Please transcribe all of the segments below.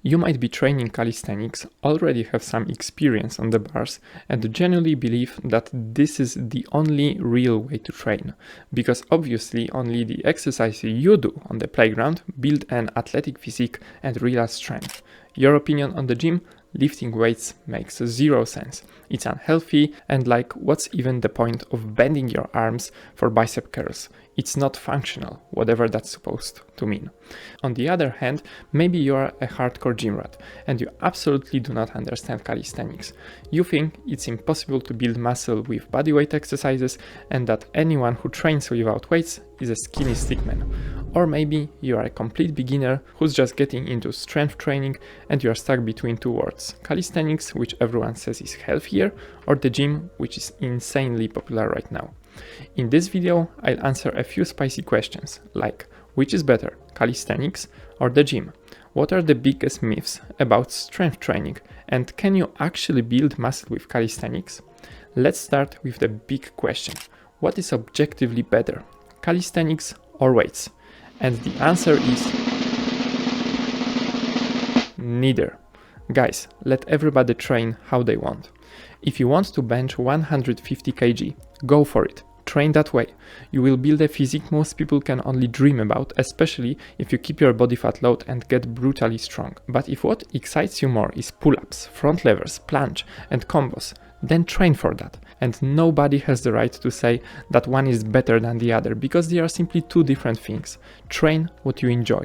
You might be training calisthenics, already have some experience on the bars, and genuinely believe that this is the only real way to train, because obviously only the exercises you do on the playground build an athletic physique and real strength. Your opinion on the gym? Lifting weights makes zero sense. It's unhealthy, and like, what's even the point of bending your arms for bicep curls? It's not functional, whatever that's supposed to mean. On the other hand, maybe you are a hardcore gym rat and you absolutely do not understand calisthenics. You think it's impossible to build muscle with bodyweight exercises and that anyone who trains without weights is a skinny stickman. Or maybe you are a complete beginner who's just getting into strength training and you are stuck between two words: calisthenics, which everyone says is healthier, or the gym, which is insanely popular right now. In this video, I'll answer a few spicy questions, like which is better, calisthenics or the gym? What are the biggest myths about strength training? And can you actually build muscle with calisthenics? Let's start with the big question. What is objectively better, calisthenics or weights? And the answer is neither. Guys, let everybody train how they want. If you want to bench 150 kg, go for it. Train that way. You will build a physique most people can only dream about, especially if you keep your body fat low and get brutally strong. But if what excites you more is pull-ups, front levers, planche and combos, then train for that. And nobody has the right to say that one is better than the other, because they are simply two different things. Train what you enjoy.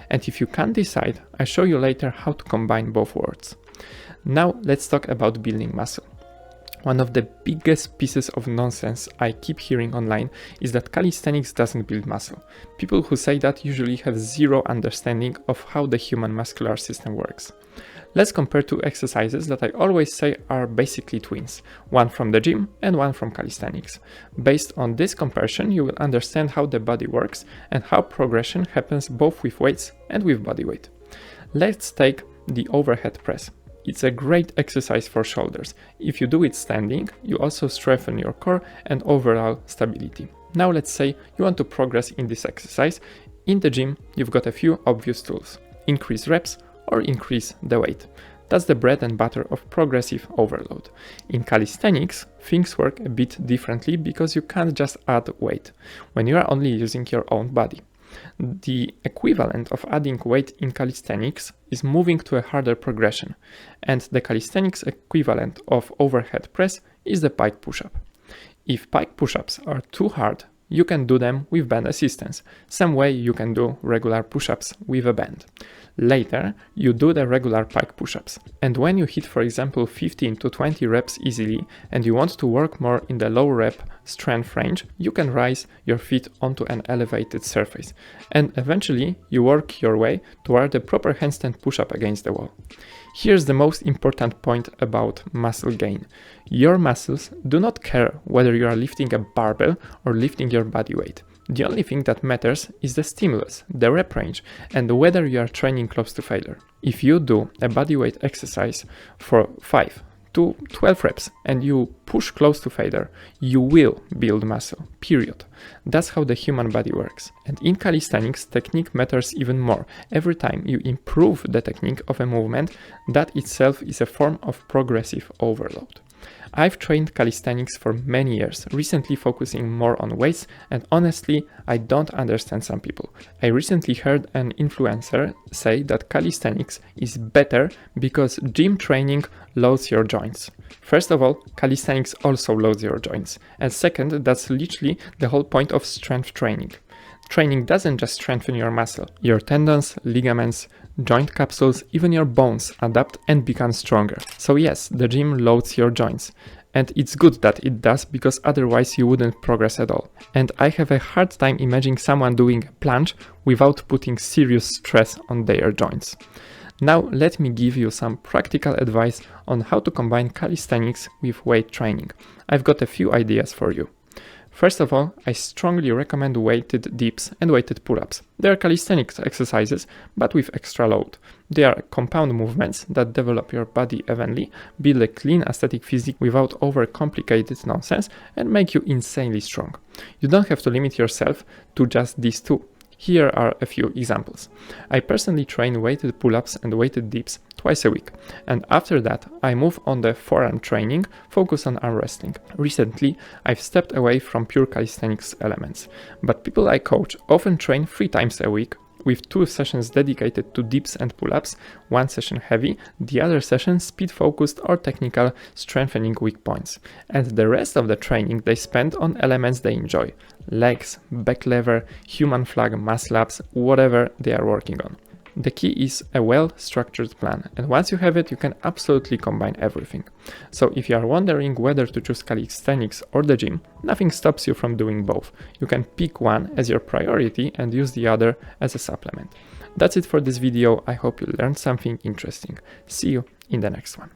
And if you can't decide, I'll show you later how to combine both words. Now let's talk about building muscle. One of the biggest pieces of nonsense I keep hearing online is that calisthenics doesn't build muscle. People who say that usually have zero understanding of how the human muscular system works. Let's compare two exercises that I always say are basically twins, one from the gym and one from calisthenics. Based on this comparison, you will understand how the body works and how progression happens both with weights and with body weight. Let's take the overhead press. It's a great exercise for shoulders. If you do it standing, you also strengthen your core and overall stability. Now let's say you want to progress in this exercise. In the gym, you've got a few obvious tools. Increase reps or increase the weight. That's the bread and butter of progressive overload. In calisthenics, things work a bit differently because you can't just add weight when you are only using your own body. The equivalent of adding weight in calisthenics is moving to a harder progression, and the calisthenics equivalent of overhead press is the pike push-up. If pike push-ups are too hard, you can do them with band assistance, same way you can do regular push-ups with a band. Later, you do the regular pike push-ups, and when you hit, for example, 15 to 20 reps easily and you want to work more in the low rep strength range, you can rise your feet onto an elevated surface, and eventually you work your way toward the proper handstand push-up against the wall. Here's the most important point about muscle gain. Your muscles do not care whether you are lifting a barbell or lifting your body weight. The only thing that matters is the stimulus, the rep range, and whether you are training close to failure. If you do a bodyweight exercise for 5 to 12 reps and you push close to failure, you will build muscle, period. That's how the human body works. And in calisthenics, technique matters even more. Every time you improve the technique of a movement, that itself is a form of progressive overload. I've trained calisthenics for many years, recently focusing more on weights, and honestly, I don't understand some people. I recently heard an influencer say that calisthenics is better because gym training loads your joints. First of all, calisthenics also loads your joints, and second, that's literally the whole point of strength training. Training doesn't just strengthen your muscle. Your tendons, ligaments, joint capsules, even your bones adapt and become stronger. So yes, the gym loads your joints. And it's good that it does, because otherwise you wouldn't progress at all. And I have a hard time imagining someone doing a planche without putting serious stress on their joints. Now let me give you some practical advice on how to combine calisthenics with weight training. I've got a few ideas for you. First of all, I strongly recommend weighted dips and weighted pull-ups. They are calisthenics exercises, but with extra load. They are compound movements that develop your body evenly, build a clean aesthetic physique without overcomplicated nonsense, and make you insanely strong. You don't have to limit yourself to just these two. Here are a few examples. I personally train weighted pull-ups and weighted dips twice a week, and after that I move on the forearm training, focus on arm wrestling. Recently I've stepped away from pure calisthenics elements, but people I coach often train 3 times a week, with 2 sessions dedicated to dips and pull-ups, 1 session heavy, the other session speed focused or technical, strengthening weak points, and the rest of the training they spend on elements they enjoy: legs, back lever, human flag, muscle ups, whatever they are working on. The key is a well-structured plan, and once you have it, you can absolutely combine everything. So if you are wondering whether to choose calisthenics or the gym, nothing stops you from doing both. You can pick one as your priority and use the other as a supplement. That's it for this video. I hope you learned something interesting. See you in the next one.